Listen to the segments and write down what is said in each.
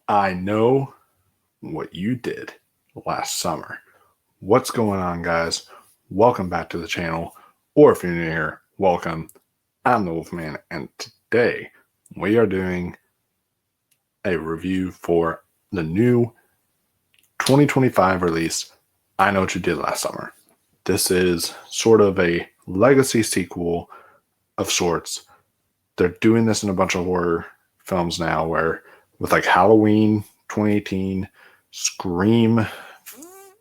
I know what you did last summer. What's going on, guys? Welcome back to the channel. Or if you're new here, welcome. I'm the Wolfman, and today we are doing a review for the new 2025 release, I Know What You Did Last Summer. This is sort of a legacy sequel of sorts. They're doing this in a bunch of horror films now, where with like Halloween 2018, Scream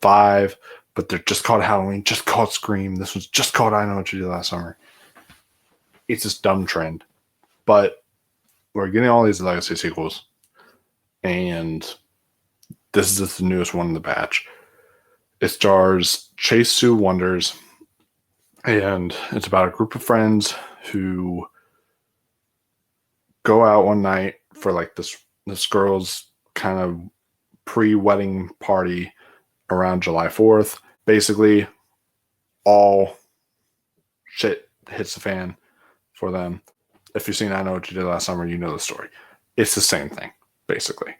5, but they're just called Halloween, just called Scream. This was just called I Know What You Did Last Summer. It's this dumb trend. But we're getting all these legacy sequels, and this is just the newest one in the batch. It stars Chase Sue Wonders, and it's about a group of friends who go out one night for like this girl's kind of pre-wedding party around July 4th. Basically, all shit hits the fan for them. If you've seen I Know What You Did Last Summer, you know the story. It's the same thing, basically.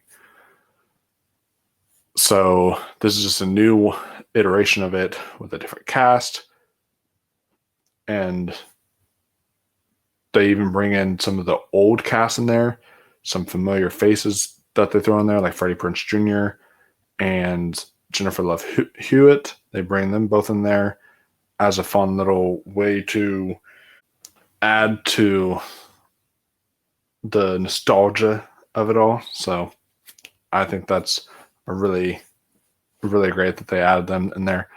So this is just a new iteration of it with a different cast. And they even bring in some of the old cast in there, some familiar faces that they throw in there, like Freddie Prinze Jr. and Jennifer Love Hewitt. They bring them both in there as a fun little way to add to the nostalgia of it all. So I think that's a really great that they added them in there.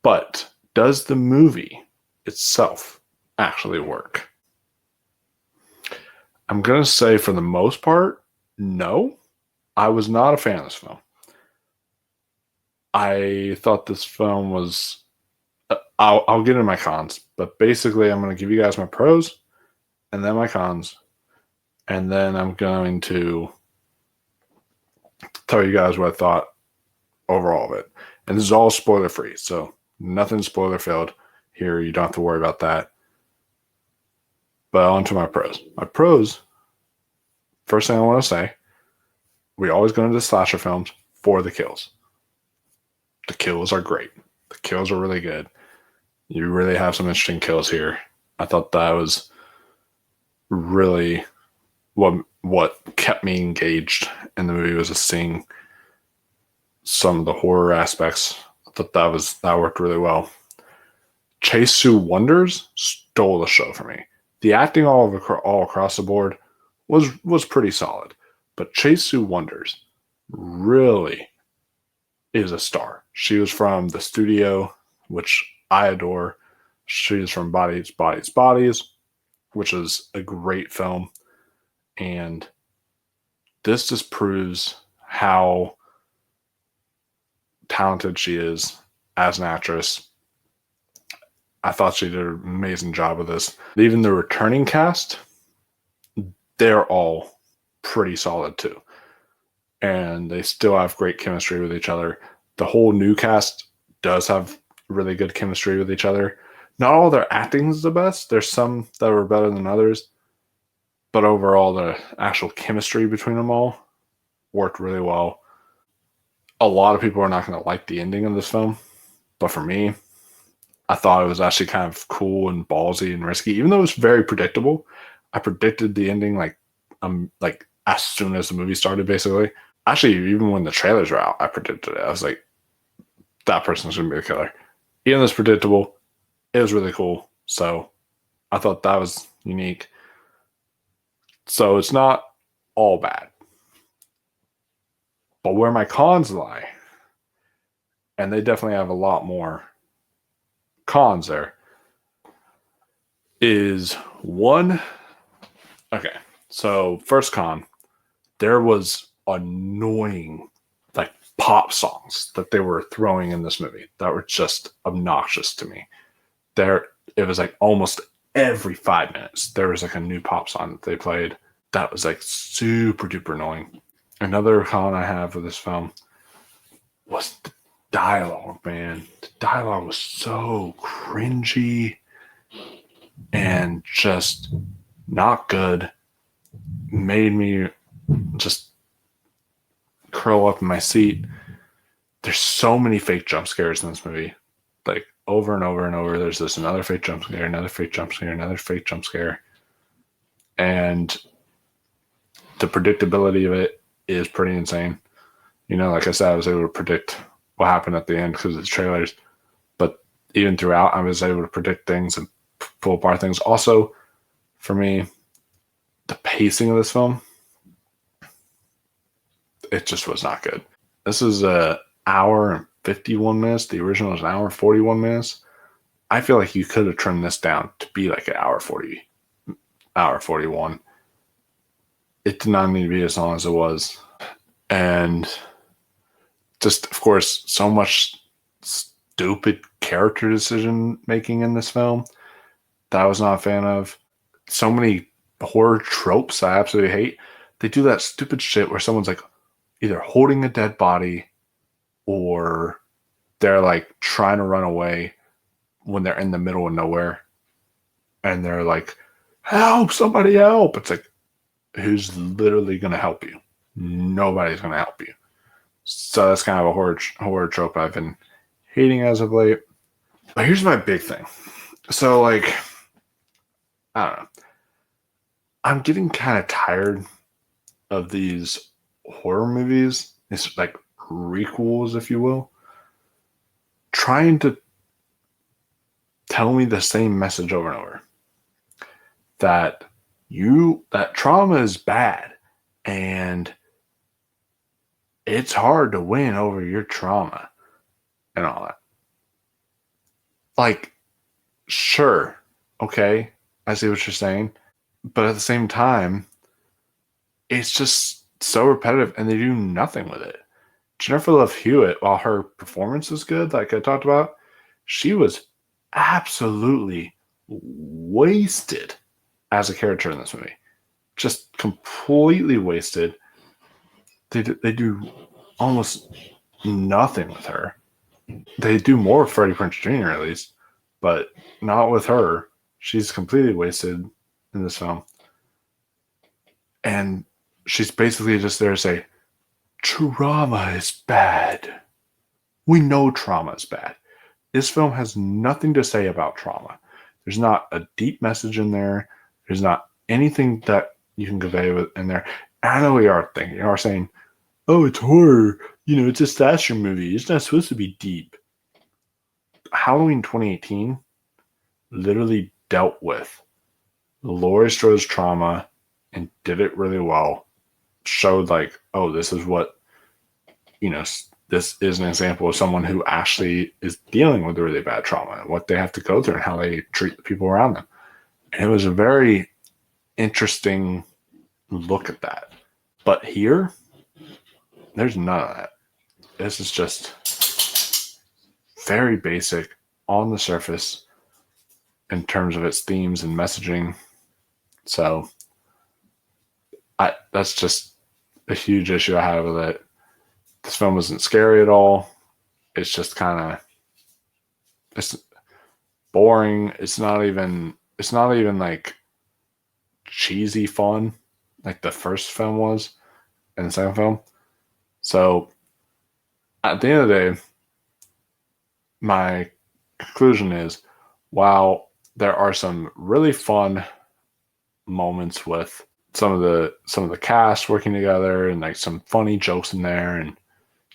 But does the movie itself actually work? I'm going to say for the most part, no. I was not a fan of this film. I thought this film was... I'll get into my cons, but basically I'm going to give you guys my pros and then my cons, and then I'm going to tell you guys what I thought overall of it. And this is all spoiler free, so nothing spoiler filled here. You don't have to worry about that. But on to my pros. My pros, first thing I want to say, we always go into slasher films for the kills. The kills are great. The kills are really good. You really have some interesting kills here. I thought that was really what kept me engaged in the movie, was just seeing some of the horror aspects. I thought that worked really well. Chase Sue Wonders stole the show for me. The acting all across the board was pretty solid, but Chase Sue Wonders really is a star. She was from The Studio, which I adore. She's from Bodies, which is a great film. And this just proves how talented she is as an actress. I thought she did an amazing job with this. Even the returning cast, they're all pretty solid too. And they still have great chemistry with each other. The whole new cast does have really good chemistry with each other. Not all their acting is the best. There's some that were better than others. But overall, the actual chemistry between them all worked really well. A lot of people are not going to like the ending of this film. But for me, I thought it was actually kind of cool and ballsy and risky. Even though it was very predictable, I predicted the ending like as soon as the movie started, basically. Actually, even when the trailers were out, I predicted it. I was like, that person's going to be the killer. Even though it's predictable, it was really cool. So I thought that was unique. So it's not all bad. But where my cons lie, and they definitely have a lot more cons there, is one. Okay, so first con, there was annoying like pop songs that they were throwing in this movie that were just obnoxious to me. It was like almost every 5 minutes there was like a new pop song that they played that was like super duper annoying. Another con I have with this film was the dialogue, man. The dialogue was so cringy and just not good. Made me just curl up in my seat. There's so many fake jump scares in this movie. Like over and over and over, there's this another fake jump scare, another fake jump scare, another fake jump scare. And the predictability of it is pretty insane. You know, like I said, I was able to predict what happened at the end because of the trailers. But even throughout, I was able to predict things and pull apart things. Also, for me, the pacing of this film, it just was not good. This is an hour and 51 minutes. The original is an hour and 41 minutes. I feel like you could have trimmed this down to be like an hour 40, hour 41. It did not need to be as long as it was. And just, of course, so much stupid character decision making in this film that I was not a fan of. So many horror tropes I absolutely hate. They do that stupid shit where someone's like either holding a dead body or they're like trying to run away when they're in the middle of nowhere. And they're like, help, somebody help. It's like, who's literally going to help you? Nobody's going to help you. So that's kind of a horror trope I've been hating as of late. But here's my big thing. So, like, I don't know. I'm getting kind of tired of these horror movies. It's like requels, if you will, trying to tell me the same message over and over. That trauma is bad and it's hard to win over your trauma and all that. Like, sure, okay, I see what you're saying, but at the same time, it's just so repetitive and they do nothing with it. Jennifer Love Hewitt, while her performance is good, like I talked about, she was absolutely wasted as a character in this movie. Just completely wasted. They do almost nothing with her. They do more with Freddie Prinze Jr. at least, but not with her. She's completely wasted in this film. And she's basically just there to say, trauma is bad. We know trauma is bad. This film has nothing to say about trauma. There's not a deep message in there. There's not anything that you can convey in there. I know we are thinking, are saying, oh, it's horror. You know, it's a slasher movie. It's not supposed to be deep. Halloween 2018 literally dealt with Laurie Strode's trauma and did it really well. Showed like, oh, this is what, you know, this is an example of someone who actually is dealing with really bad trauma and what they have to go through and how they treat the people around them. And it was a very interesting look at that. But here, there's none of that. This is just very basic on the surface in terms of its themes and messaging. So that's just a huge issue I have with it. This film isn't scary at all. It's just kind of, it's boring. It's not even like cheesy fun like the first film was and the second film. So at the end of the day, my conclusion is, while there are some really fun moments with some of the cast working together and like some funny jokes in there, and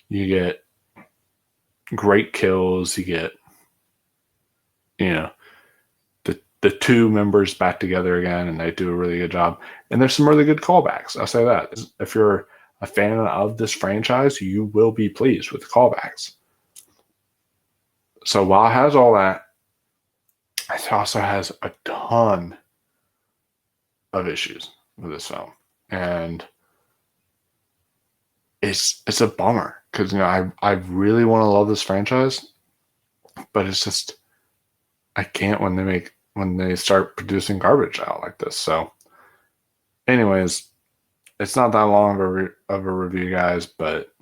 you get great kills, you get, you know, the two members back together again, and they do a really good job. And there's some really good callbacks. I'll say that. If you're a fan of this franchise, you will be pleased with the callbacks. So while it has all that, it also has a ton of issues with this film. And it's a bummer because, you know, I really want to love this franchise, but it's just, I can't when they start producing garbage out like this. So anyways, it's not that long of a review, guys, but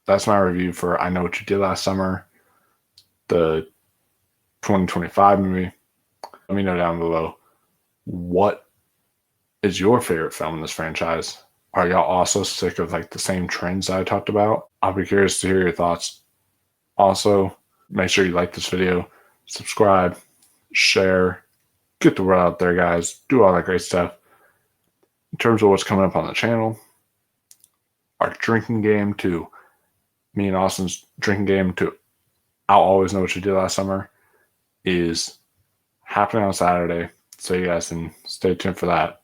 that's my review for I Know What You Did Last Summer, the 2025 movie. Let me know down below, what is your favorite film in this franchise? Are y'all also sick of like the same trends I talked about? I'll be curious to hear your thoughts. Also, make sure you like this video, subscribe, share, get the word out there, guys. Do all that great stuff. In terms of what's coming up on the channel, our drinking game to me and Austin's drinking game to I'll Always Know What You Did Last Summer is happening on Saturday. So you guys can stay tuned for that.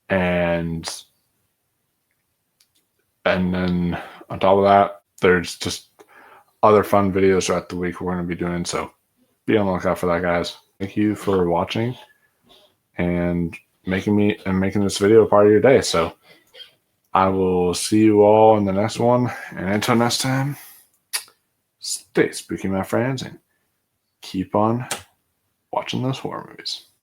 And then on top of that, there's just other fun videos throughout the week we're going to be doing. So be on the lookout for that, guys. Thank you for watching and making this video a part of your day. So I will see you all in the next one. And until next time, stay spooky, my friends, and keep on watching those horror movies.